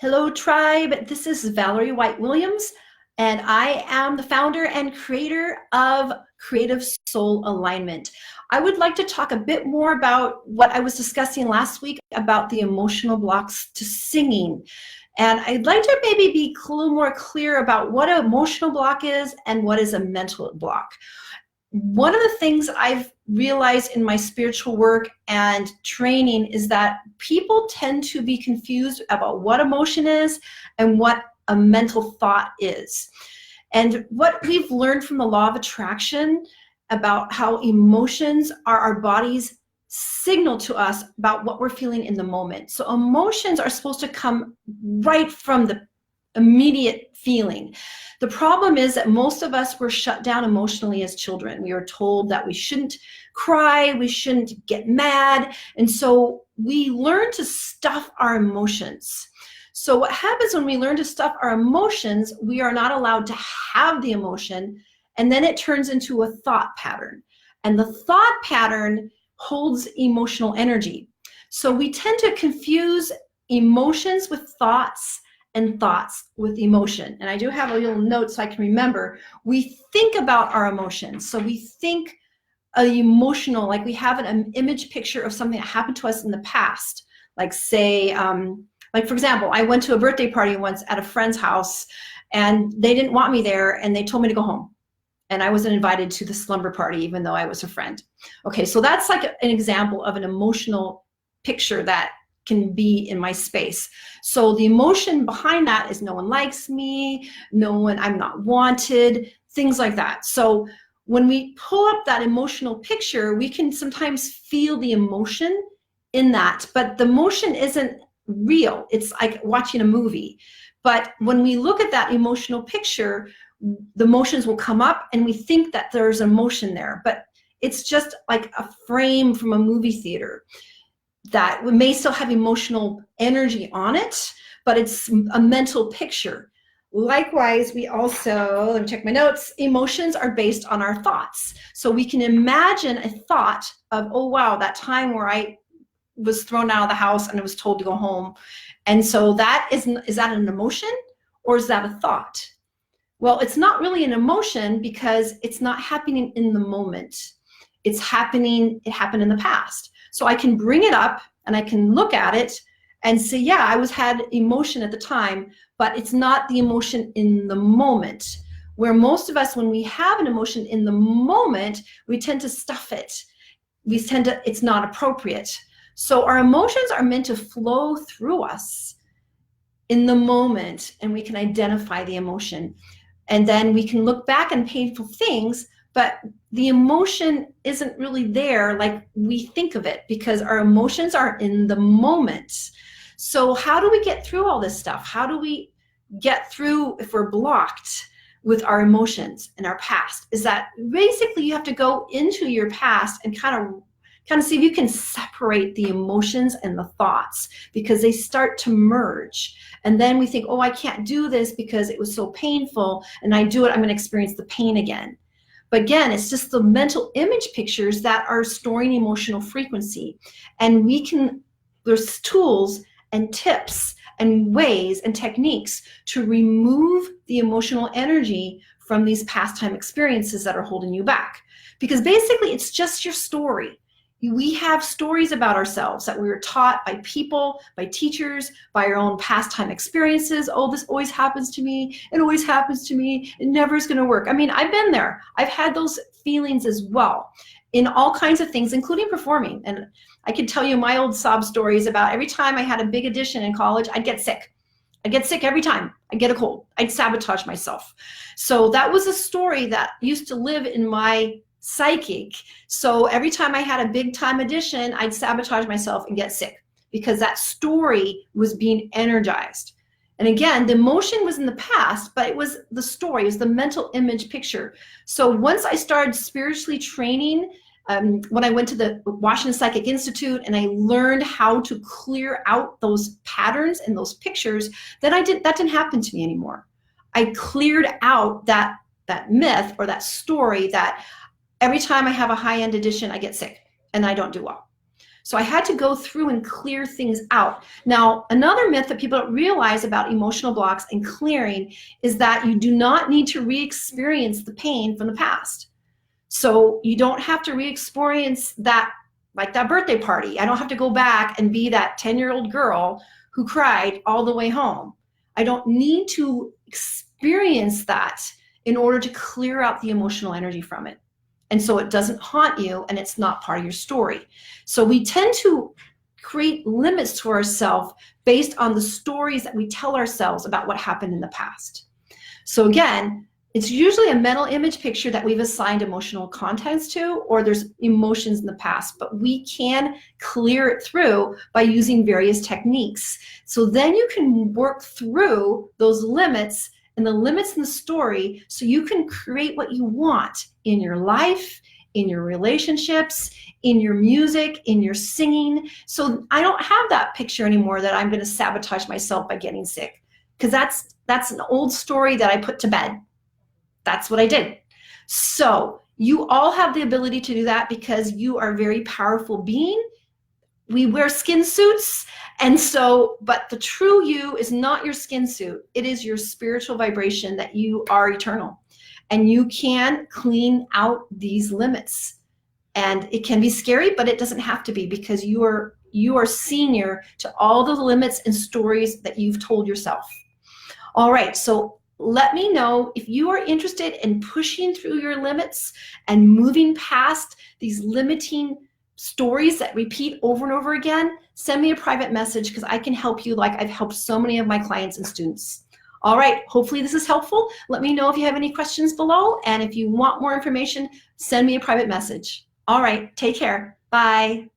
Hello, tribe. This is Valerie White Williams, and I am the founder and creator of Creative Soul Alignment. I would like to talk a bit more about what I was discussing last week about the emotional blocks to singing. And I'd like to maybe be a little more clear about what an emotional block is and what is a mental block. One of the things I've realized in my spiritual work and training is that people tend to be confused about what emotion is and what a mental thought is. And what we've learned from the law of attraction about how emotions are our body's signal to us about what we're feeling in the moment. So emotions are supposed to come right from the immediate feeling. The problem is that most of us were shut down emotionally as children. We were told that we shouldn't cry, we shouldn't get mad, and so we learn to stuff our emotions. So what happens when we learn to stuff our emotions, we are not allowed to have the emotion, and then it turns into a thought pattern. And the thought pattern holds emotional energy. So we tend to confuse emotions with thoughts and thoughts with emotion. And I do have a little note so I can remember. We think about our emotions. So we think emotional, like we have an image picture of something that happened to us in the past. Like say, like for example, I went to a birthday party once at a friend's house and they didn't want me there and they told me to go home. And I wasn't invited to the slumber party even though I was a friend. Okay, so that's like an example of an emotional picture that can be in my space. So the emotion behind that is no one likes me, I'm not wanted, things like that. So when we pull up that emotional picture, we can sometimes feel the emotion in that, but the emotion isn't real. It's like watching a movie. But when we look at that emotional picture, the emotions will come up and we think that there's emotion there, but it's just like a frame from a movie theater that may still have emotional energy on it, but it's a mental picture. Likewise, we also, let me check my notes, emotions are based on our thoughts. So we can imagine a thought of, oh wow, that time where I was thrown out of the house and I was told to go home. And so that is that an emotion or is that a thought? Well, it's not really an emotion because it's not happening in the moment. It happened in the past. So I can bring it up and I can look at it and say, yeah, I had emotion at the time, but it's not the emotion in the moment. Where most of us, when we have an emotion in the moment, we tend to stuff it. It's not appropriate. So our emotions are meant to flow through us in the moment, and we can identify the emotion. And then we can look back on painful things, but the emotion isn't really there like we think of it because our emotions are in the moment. So how do we get through all this stuff? How do we get through if we're blocked with our emotions and our past? Is that basically you have to go into your past and kind of see if you can separate the emotions and the thoughts because they start to merge. And then we think, oh, I can't do this because it was so painful, and I do it, I'm going to experience the pain again. But again, it's just the mental image pictures that are storing emotional frequency. And there's tools and tips and ways and techniques to remove the emotional energy from these past time experiences that are holding you back. Because basically, it's just your story. We have stories about ourselves that we were taught by people, by teachers, by our own past time experiences. Oh, this always happens to me. It always happens to me. It never is going to work. I mean, I've been there. I've had those feelings as well in all kinds of things, including performing. And I can tell you my old sob stories about every time I had a big audition in college, I'd get sick. I'd get sick every time. I'd get a cold. I'd sabotage myself. So that was a story that used to live in my psychic. So every time I had a big time audition, I'd sabotage myself and get sick because that story was being energized. And again, the emotion was in the past, but it was the story, it was the mental image picture. So once I started spiritually training, when I went to the Washington Psychic Institute and I learned how to clear out those patterns and those pictures, then that didn't happen to me anymore. I cleared out that myth or that story that every time I have a high-end audition, I get sick and I don't do well. So I had to go through and clear things out. Now, another myth that people don't realize about emotional blocks and clearing is that you do not need to re-experience the pain from the past. So you don't have to re-experience that, like that birthday party. I don't have to go back and be that 10-year-old girl who cried all the way home. I don't need to experience that in order to clear out the emotional energy from it. And so it doesn't haunt you and it's not part of your story. So we tend to create limits to ourselves based on the stories that we tell ourselves about what happened in the past. So again, it's usually a mental image picture that we've assigned emotional contents to, or there's emotions in the past, but we can clear it through by using various techniques. So then you can work through those limits and the limits in the story so you can create what you want in your life, in your relationships, in your music, in your singing. So I don't have that picture anymore that I'm going to sabotage myself by getting sick, because that's an old story that I put to bed. That's what I did. So you all have the ability to do that because you are a very powerful being. We wear skin suits, and so, but the true you is not your skin suit. It is your spiritual vibration that you are eternal, and you can clean out these limits. And it can be scary, but it doesn't have to be, because you are senior to all the limits and stories that you've told yourself. All right, so let me know if you are interested in pushing through your limits and moving past these limiting stories that repeat over and over again. Send me a private message, because I can help you like I've helped so many of my clients and students. All right, hopefully this is helpful. Let me know if you have any questions below, and if you want more information, send me a private message. All right, take care. Bye.